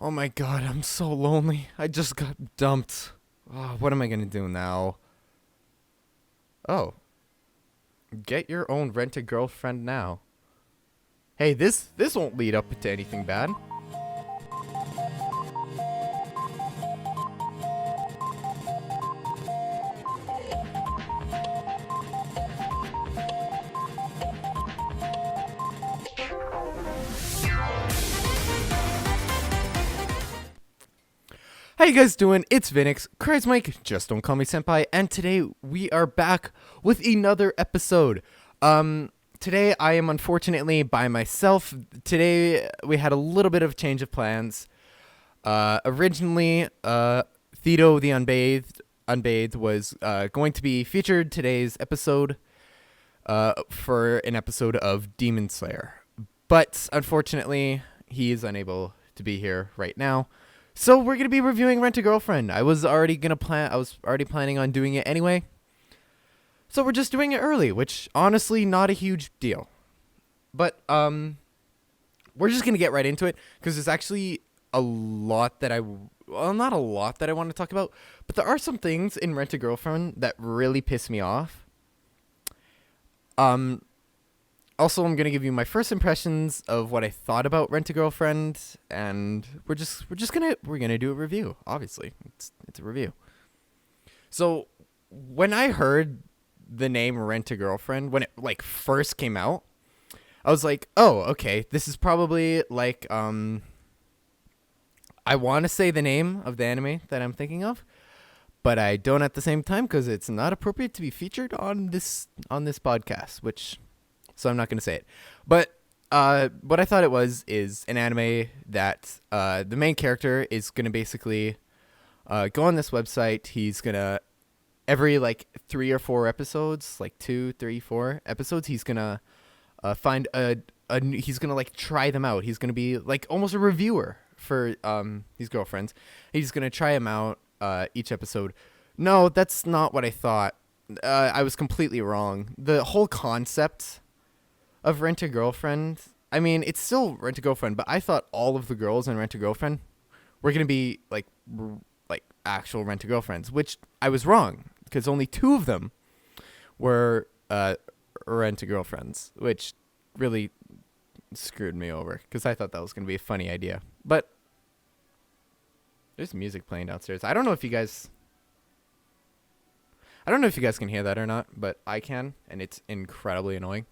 Oh my god, I'm so lonely. I just got dumped. Oh, what am I gonna do now? Oh, get your own rent-a-girlfriend now. Hey, this won't lead up to anything bad. How you guys doing? It's Vinix, Christ Mike, just don't call me senpai, and today we are back with another episode. Today I am unfortunately by myself. Today we had a little bit of change of plans. Originally, Theto the Unbathed was going to be featured today's episode for an episode of Demon Slayer. But unfortunately, he is unable to be here right now. So we're going to be reviewing Rent-a-Girlfriend. I was already planning on doing it anyway. So we're just doing it early, which honestly not a huge deal. But we're just going to get right into it because there's actually a lot that not a lot that I want to talk about, but there are some things in Rent-a-Girlfriend that really piss me off. Also, I'm gonna give you my first impressions of what I thought about Rent-a-Girlfriend, and we're gonna do a review. Obviously, it's a review. So, when I heard the name Rent-a-Girlfriend when it like first came out, I was like, oh, okay, this is probably like I want to say the name of the anime that I'm thinking of, but I don't at the same time because it's not appropriate to be featured on this podcast, so I'm not going to say it. But what I thought it is an anime that the main character is going to basically go on this website. He's going to, every like 3 or 4 episodes, like 2, 3, 4 episodes, he's going to find he's going to like try them out. He's going to be like almost a reviewer for these girlfriends. He's going to try them out each episode. No, that's not what I thought. I was completely wrong. The whole concept of Rent-a-Girlfriend, I mean, it's still Rent-a-Girlfriend, but I thought all of the girls in Rent-a-Girlfriend were going to be like actual Rent-a-Girlfriends, which I was wrong because only 2 of them were Rent-a-Girlfriends, which really screwed me over because I thought that was going to be a funny idea. But there's music playing downstairs. I don't know if you guys can hear that or not, but I can, and it's incredibly annoying.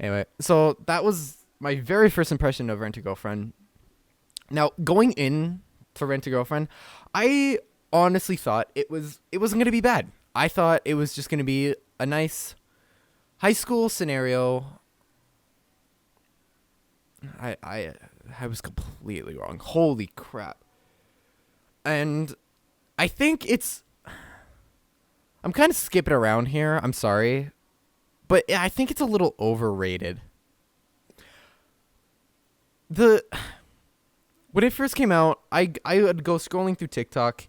Anyway, so that was my very first impression of Rent-a-Girlfriend. Now, going in to Rent-a-Girlfriend, I honestly thought it wasn't going to be bad. I thought it was just going to be a nice high school scenario. I was completely wrong. Holy crap. And I think I'm kind of skipping around here. I'm sorry. But I think it's a little overrated. When it first came out, I would go scrolling through TikTok,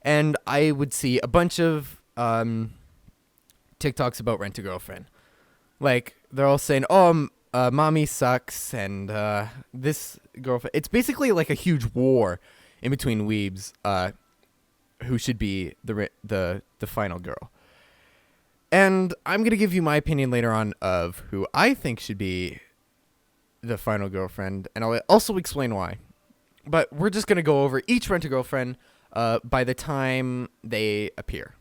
and I would see a bunch of TikToks about Rent-a-Girlfriend. Like, they're all saying, oh, mommy sucks, and this girlfriend... It's basically like a huge war in between weebs who should be the final girl. And I'm going to give you my opinion later on of who I think should be the final girlfriend, and I'll also explain why. But we're just going to go over each Rent-a-Girlfriend by the time they appear.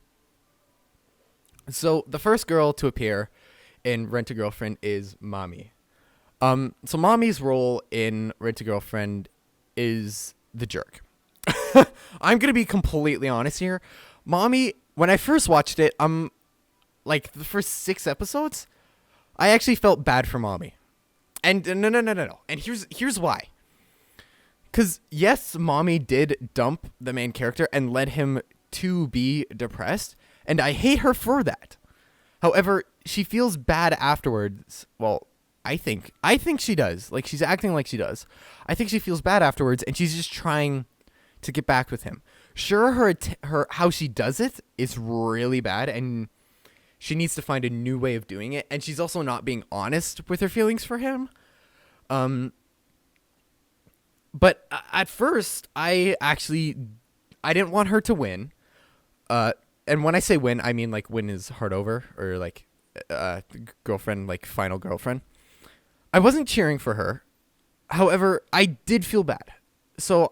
So the first girl to appear in Rent-a-Girlfriend is Mommy. So Mommy's role in Rent-a-Girlfriend is the jerk. I'm going to be completely honest here. Mommy, when I first watched it, like the first 6 episodes, I actually felt bad for Mommy. And no. And here's why. Because yes, Mommy did dump the main character and led him to be depressed, and I hate her for that. However, she feels bad afterwards. Well, I think she does. Like, she's acting like she does. I think she feels bad afterwards, and she's just trying to get back with him. Sure, her how she does it is really bad, and she needs to find a new way of doing it, and she's also not being honest with her feelings for him. But At first, I didn't want her to win. And when I say win, I mean like win his heart over, or like girlfriend, like final girlfriend. I wasn't cheering for her. However, I did feel bad. So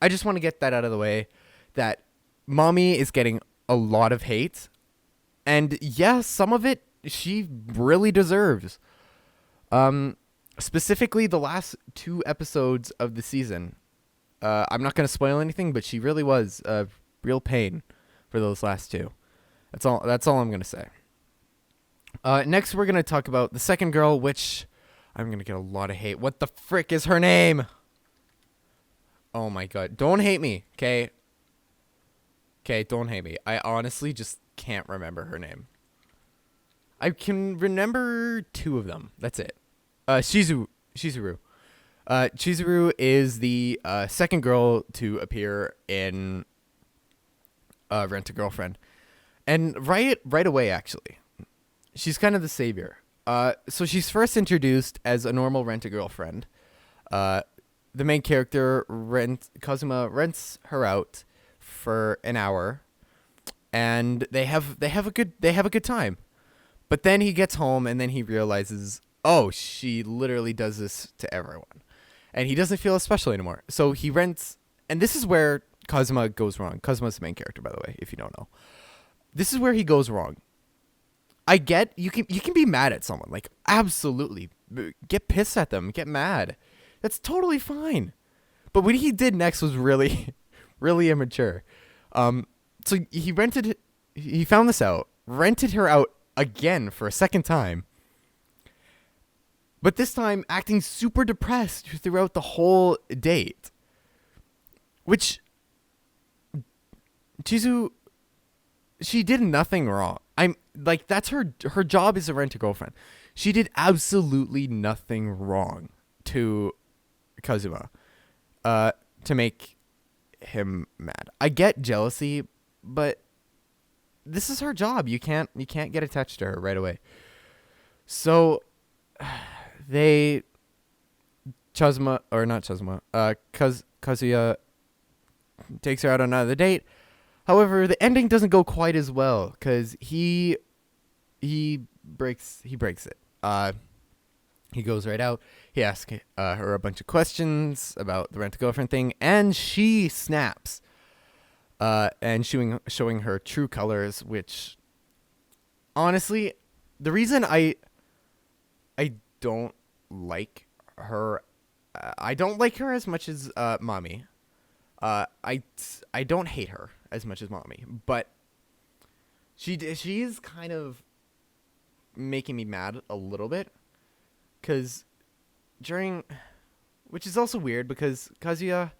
I just want to get that out of the way, that mommy is getting a lot of hate. And yeah, some of it she really deserves. Specifically the last 2 episodes of the season. I'm not going to spoil anything, but she really was a real pain for those last 2. That's all I'm going to say. Next, we're going to talk about the second girl, which I'm going to get a lot of hate. What the frick is her name? Oh my god. Don't hate me, okay? Okay, don't hate me. I honestly just can't remember her name. I can remember 2 of them. That's it. Shizuru. Chizuru is the second girl to appear in Rent-A-Girlfriend. And right away, actually. She's kind of the savior. So she's first introduced as a normal Rent-A-Girlfriend. The main character, Kazuma, rents her out for an hour, and they have a good time. But then he gets home, and then he realizes, oh, she literally does this to everyone, and he doesn't feel as special anymore. So he rents, and this is where Kazuma goes wrong. Kazuma's the main character, by the way, if you don't know. This is where he goes wrong. I get you can be mad at someone, like absolutely get pissed at them, get mad. That's totally fine. But what he did next was really, really immature. So he found this out, rented her out again for a second time. But this time acting super depressed throughout the whole date. Which Chizu, she did nothing wrong. I'm like, that's her job is to rent a girlfriend. She did absolutely nothing wrong to Kazuma to make him mad. I get jealousy, but this is her job. You can't get attached to her right away. So Kazuya takes her out on another date. However, the ending doesn't go quite as well, because he breaks it. He goes right out. He asks her a bunch of questions about the Rent-A-Girlfriend thing, and she snaps, and showing her true colors. Which, honestly, the reason I don't like her, I don't like her as much as Mommy. I don't hate her as much as Mommy, but she is kind of making me mad a little bit, because which is also weird, because Kazuya,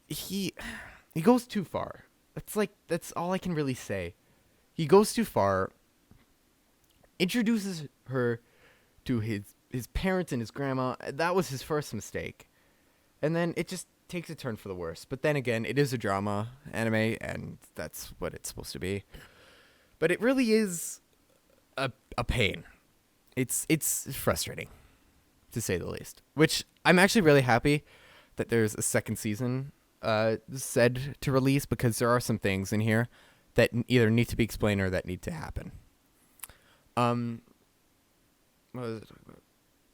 he goes too far. That's all I can really say. He goes too far, introduces her to his parents and his grandma. That was his first mistake, and then it just takes a turn for the worse. But then again, it is a drama anime, and that's what it's supposed to be. But it really is a pain. It's frustrating, to say the least. Which I'm actually really happy that there's a second season said to release, because there are some things in here that either need to be explained or that need to happen. What was it?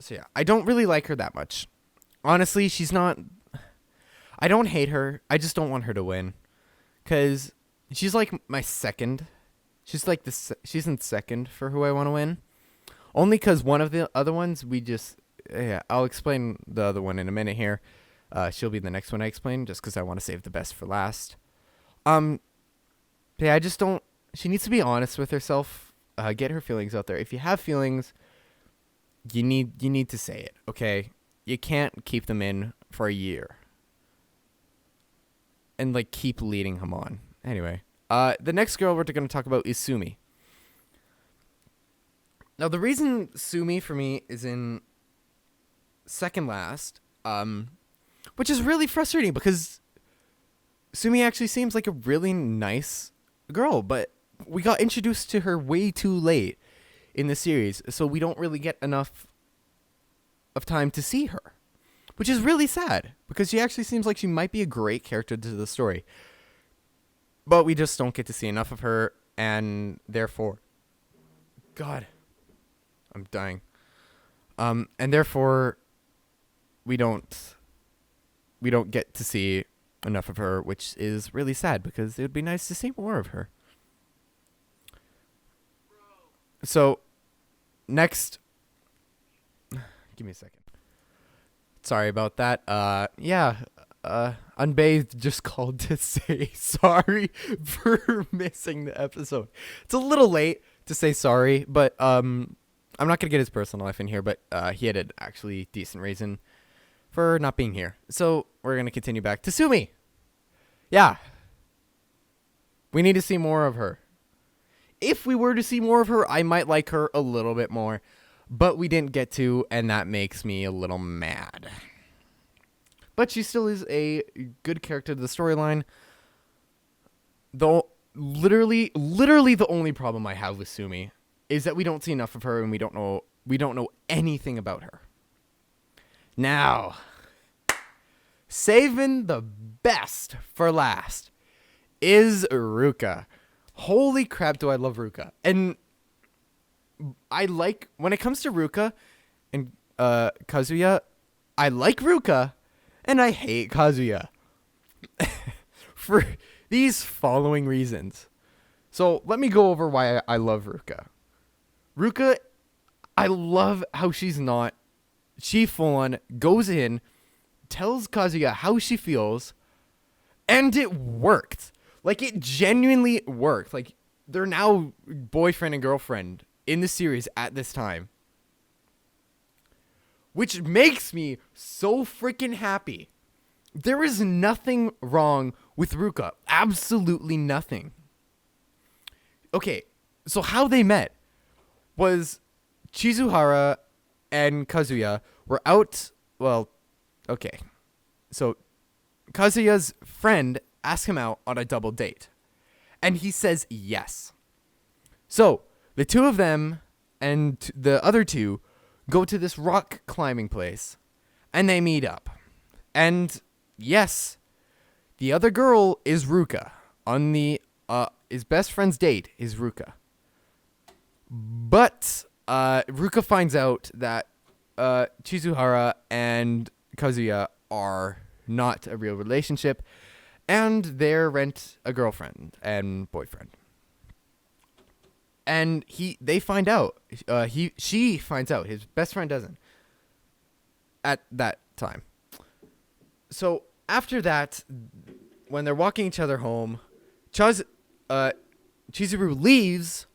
So yeah, I don't really like her that much. Honestly, she's not. I don't hate her. I just don't want her to win, because she's like my second. She's like she's in second for who I want to win. Only because one of the other ones I'll explain the other one in a minute here. She'll be the next one I explain, just because I want to save the best for last. Yeah, I just don't. She needs to be honest with herself. Get her feelings out there. If you have feelings, you need to say it. Okay, you can't keep them in for a year and like keep leading him on. Anyway, the next girl we're going to talk about is Sumi. Now, the reason Sumi for me is in second last, which is really frustrating, because Sumi actually seems like a really nice girl, but we got introduced to her way too late in the series, so we don't really get enough of time to see her, which is really sad because she actually seems like she might be a great character to the story. But we just don't get to see enough of her, and therefore, God, I'm dying. And therefore, we don't get to see enough of her, which is really sad because it would be nice to see more of her. So, next, give me a second. Sorry about that. Unbathed just called to say sorry for missing the episode. It's a little late to say sorry, but I'm not gonna get his personal life in here, but he had an actually decent reason for not being here. So we're gonna continue back to Sumi. Yeah. We need to see more of her. If we were to see more of her, I might like her a little bit more, but we didn't get to, and that makes me a little mad. But she still is a good character to the storyline. Though, literally the only problem I have with Sumi is that we don't see enough of her, and we don't know anything about her. Now, saving the best for last is Ruka. Holy crap, do I love Ruka. And I like, when it comes to Ruka and Kazuya, I like Ruka and I hate Kazuya. For these following reasons. So let me go over why I love Ruka. Ruka, I love how she full on goes in, tells Kazuya how she feels, and it worked. Like, it genuinely worked. Like, they're now boyfriend and girlfriend in the series at this time. Which makes me so freaking happy. There is nothing wrong with Ruka. Absolutely nothing. Okay, so how they met was Chizuhara and Kazuya were out. Well, okay. So Kazuya's friend asked him out on a double date, and he says yes. So the two of them and the other two go to this rock climbing place, and they meet up. And yes, the other girl is Ruka. On the his best friend's date is Ruka. But Ruka finds out that Chizuhara and Kazuya are not a real relationship, and they're a girlfriend and boyfriend. And they find out. She finds out. His best friend doesn't. At that time. So after that, when they're walking each other home, Chizuru leaves,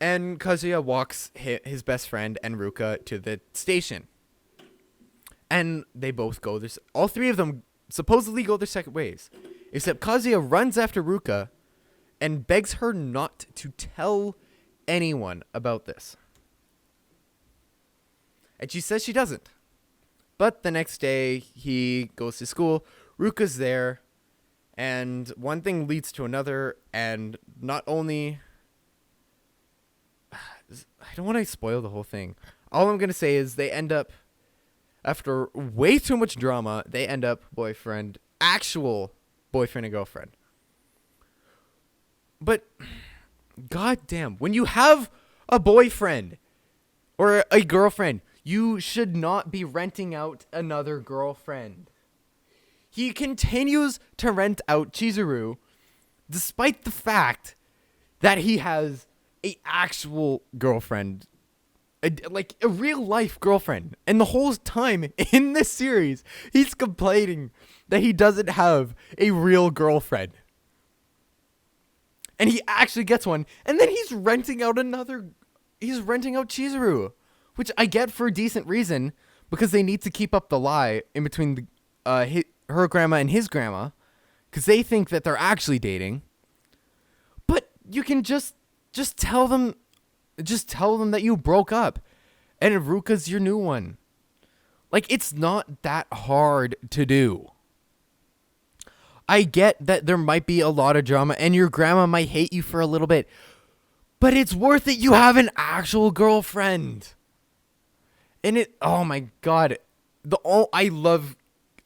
and Kazuya walks his best friend and Ruka to the station. And they both go this. All three of them supposedly go their separate ways, except Kazuya runs after Ruka and begs her not to tell anyone about this. And she says she doesn't. But the next day, he goes to school. Ruka's there. And one thing leads to another. And not only... I don't want to spoil the whole thing. All I'm going to say is they end up... After way too much drama, they end up actual boyfriend and girlfriend. But, goddamn, when you have a boyfriend or a girlfriend, you should not be renting out another girlfriend. He continues to rent out Chizuru, despite the fact that he has an actual girlfriend. Like a real life girlfriend. And the whole time in this series, he's complaining that he doesn't have a real girlfriend. And he actually gets one. And then he's renting out Chizuru. Which I get for a decent reason. Because they need to keep up the lie in between her grandma and his grandma. Because they think that they're actually dating. But you can just tell them... Just tell them that you broke up and Ruka's your new one. Like, it's not that hard to do. I get that there might be a lot of drama and your grandma might hate you for a little bit, but it's worth it. You have an actual girlfriend. And oh my God, I love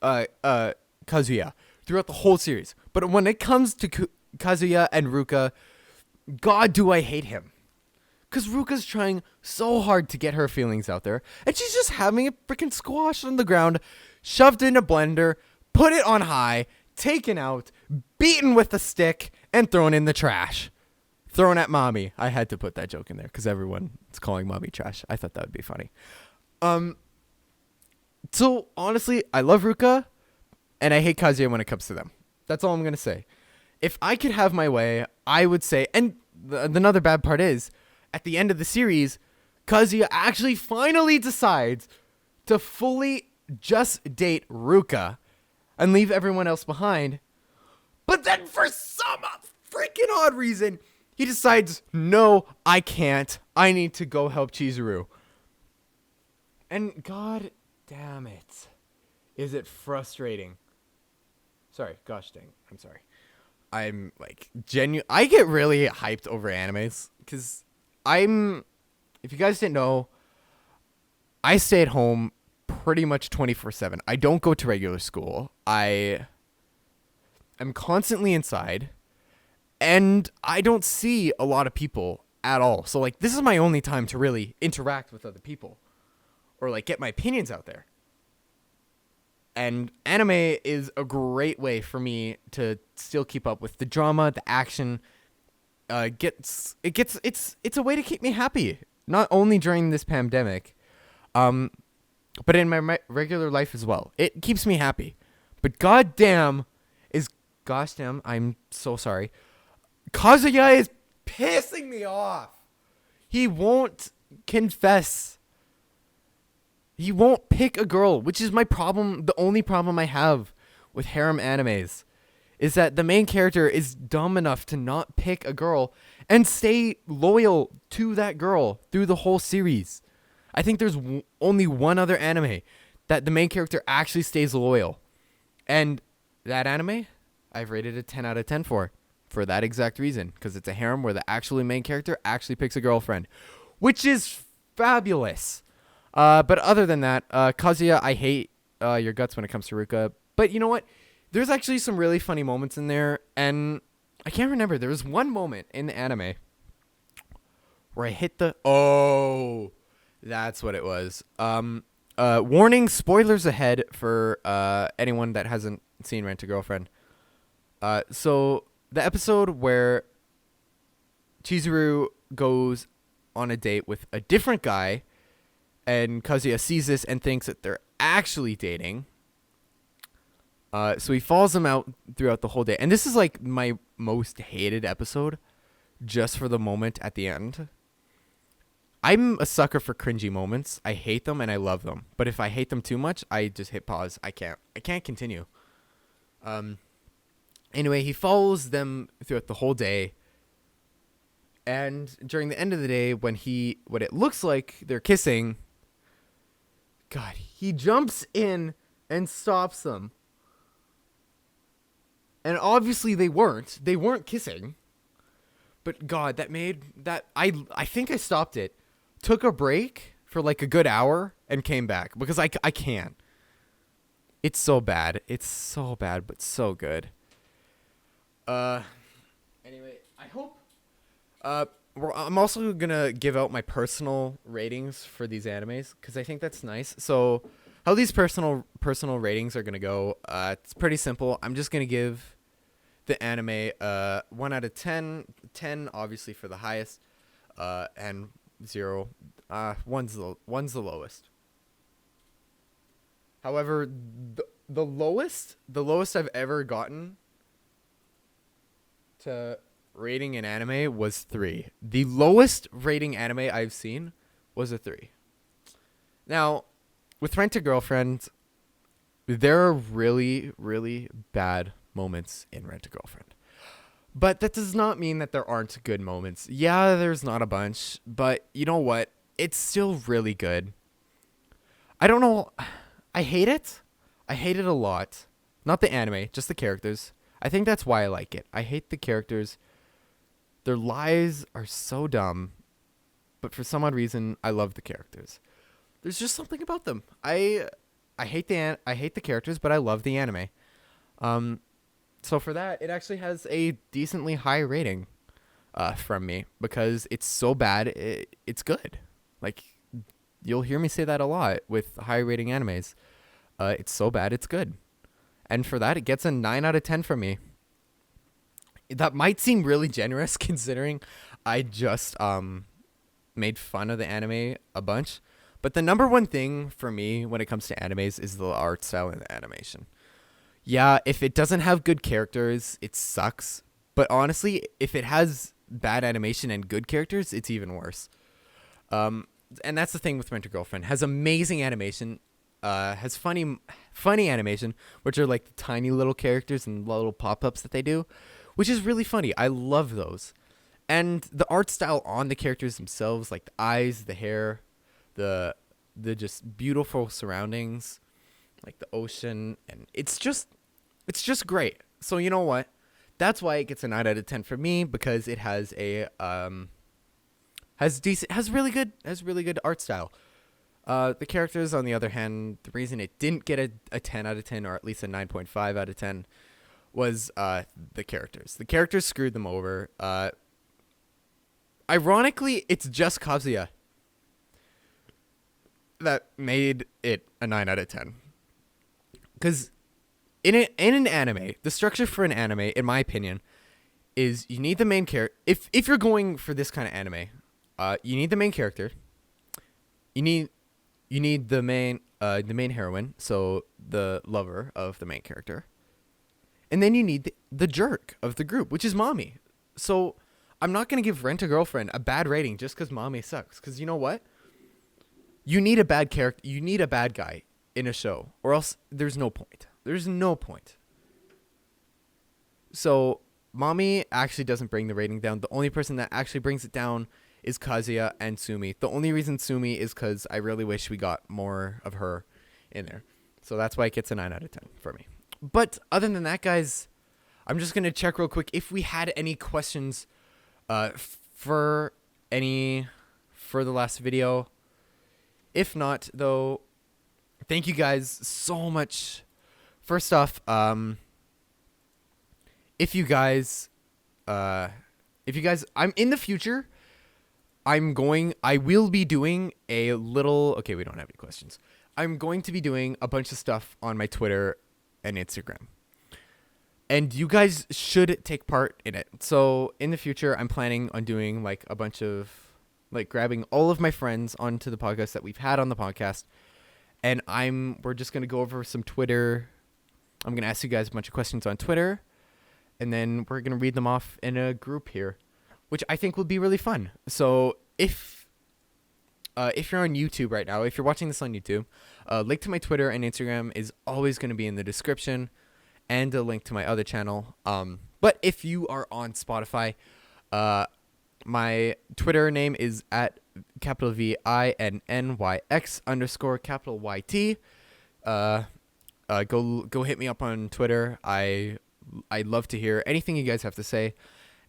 Kazuya throughout the whole series, but when it comes to Kazuya and Ruka, God, do I hate him. Because Ruka's trying so hard to get her feelings out there, and she's just having it freaking squashed on the ground, shoved in a blender, put it on high, taken out, beaten with a stick, and thrown in the trash. Thrown at mommy. I had to put that joke in there because everyone's calling mommy trash. I thought that would be funny. So, honestly, I love Ruka, and I hate Kazuya when it comes to them. That's all I'm going to say. If I could have my way, I would say, and another bad part is, at the end of the series, Kazuya actually finally decides to fully just date Ruka and leave everyone else behind. But then for some freaking odd reason, he decides, no, I can't. I need to go help Chizuru. And god damn it, is it frustrating. Sorry, gosh dang, I'm sorry. I'm like I get really hyped over animes because if you guys didn't know, I stay at home pretty much 24/7. I don't go to regular school. I'm constantly inside, and I don't see a lot of people at all. So like this is my only time to really interact with other people or like get my opinions out there. And anime is a great way for me to still keep up with the drama, the action. It's a way to keep me happy, not only during this pandemic, but in my regular life as well. It keeps me happy. But gosh damn, I'm so sorry. Kazuya is pissing me off. He won't confess. He won't pick a girl, which is my problem. The only problem I have with harem animes is that the main character is dumb enough to not pick a girl and stay loyal to that girl through the whole series. I think there's only one other anime that the main character actually stays loyal. And that anime, I've rated a 10 out of 10 for that exact reason. Because it's a harem where the actually main character actually picks a girlfriend, which is fabulous. But other than that, Kazuya, I hate your guts when it comes to Ruka. But you know what? There's actually some really funny moments in there, and I can't remember. There was one moment in the anime where I hit the... Oh, that's what it was. Warning, spoilers ahead for anyone that hasn't seen Rent-a-Girlfriend. So the episode where Chizuru goes on a date with a different guy, and Kazuya sees this and thinks that they're actually dating. So he follows them out throughout the whole day. And this is like my most hated episode just for the moment at the end. I'm a sucker for cringy moments. I hate them and I love them. But if I hate them too much, I just hit pause. I can't continue. Anyway, he follows them throughout the whole day. And during the end of the day, when it looks like they're kissing, God, he jumps in and stops them. And obviously they weren't kissing. But God, I think I stopped it. Took a break for like a good hour and came back because I can't. It's so bad. It's so bad, but so good. Anyway, I hope I'm also gonna give out my personal ratings for these animes because I think that's nice. So how these personal ratings are gonna go, it's pretty simple. I'm just gonna give the anime 1 out of 10. 10 obviously for the highest, and 0. One's the lowest. However, the lowest I've ever gotten to rating an anime was 3. The lowest rating anime I've seen was a 3. Now, with Rent-a-Girlfriend, there are really, really bad moments in Rent-a-Girlfriend. But that does not mean that there aren't good moments. Yeah, there's not a bunch, but you know what? It's still really good. I don't know. I hate it. I hate it a lot. Not the anime, just the characters. I think that's why I like it. I hate the characters. Their lies are so dumb, but for some odd reason, I love the characters. There's just something about them. I I hate the characters, but I love the anime. Um, so for that, it actually has a decently high rating from me because it's so bad it's good. Like you'll hear me say that a lot with high rating animes. It's so bad it's good, and for that, it gets a 9 out of 10 from me. That might seem really generous considering I just made fun of the anime a bunch. But the number one thing for me when it comes to animes is the art style and the animation. Yeah, if it doesn't have good characters, it sucks. But honestly, if it has bad animation and good characters, it's even worse. Um, and that's the thing with Rent a Girlfriend. Has amazing animation, has funny animation, which are like the tiny little characters and little pop-ups that they do, which is really funny. I love those. And the art style on the characters themselves, like the eyes, the hair, the just beautiful surroundings, like the ocean, and it's just great. So you know what? That's why it gets a 9 out of 10 for me, because it has a has really good art style. The characters, on the other hand, the reason it didn't get a 10 out of 10, or at least a 9.5 out of 10, was the characters. The characters screwed them over. Ironically, it's just Kazuya that made it a 9 out of 10. Because in an anime, the structure for an anime, in my opinion, is you need the main character. If you're going for this kind of anime, you need the main character. You need the main heroine, so the lover of the main character, and then you need the jerk of the group, which is mommy. So I'm not gonna give Rent a Girlfriend a bad rating just because mommy sucks. Because you know what? You need a bad character. You need a bad guy in a show, or else there's no point. There's no point. So mommy actually doesn't bring the rating down. The only person that actually brings it down is Kazuya and Sumi. The only reason Sumi is because I really wish we got more of her in there. So that's why it gets a 9 out of 10 for me. But other than that, guys, I'm just going to check real quick if we had any questions for the last video. If not, though, thank you guys so much. First off, if you guys, I'm in the future, I will be doing a little, okay, we don't have any questions. I'm going to be doing a bunch of stuff on my Twitter and Instagram. And you guys should take part in it. So in the future, I'm planning on doing like a bunch of, like grabbing all of my friends onto the podcast that we've had on the podcast. And we're just going to go over some Twitter. I'm going to ask you guys a bunch of questions on Twitter. And then we're going to read them off in a group here, which I think will be really fun. So if you're on YouTube right now, if you're watching this on YouTube, link to my Twitter and Instagram is always going to be in the description, and a link to my other channel. But if you are on Spotify, my Twitter name is at VINNYX_YT. Go hit me up on Twitter. I'd love to hear anything you guys have to say.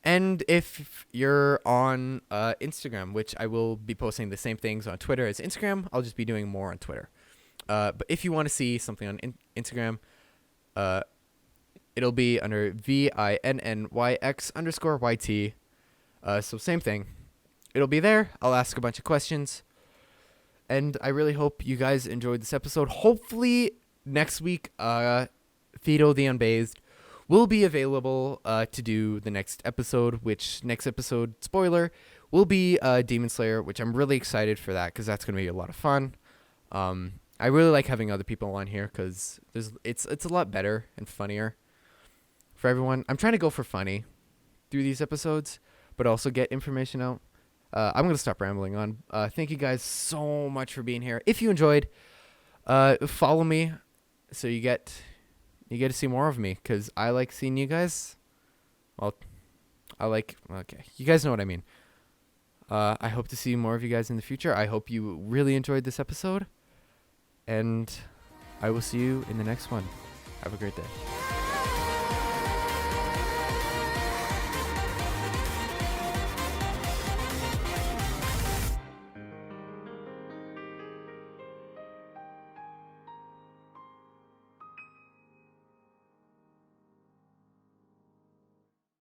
And if you're on Instagram, which I will be posting the same things on Twitter as Instagram, I'll just be doing more on Twitter. But if you want to see something on Instagram, it'll be under VINNYX_YT. So same thing. It'll be there. I'll ask a bunch of questions. And I really hope you guys enjoyed this episode. Hopefully next week, Fido the Unbathed will be available to do the next episode, which next episode, spoiler, will be Demon Slayer, which I'm really excited for that because that's going to be a lot of fun. I really like having other people on here because it's a lot better and funnier for everyone. I'm trying to go for funny through these episodes, but also get information out. I'm going to stop rambling on. Thank you guys so much for being here. If you enjoyed, follow me so you get to see more of me because I like seeing you guys. Well, okay, you guys know what I mean. I hope to see more of you guys in the future. I hope you really enjoyed this episode, and I will see you in the next one. Have a great day.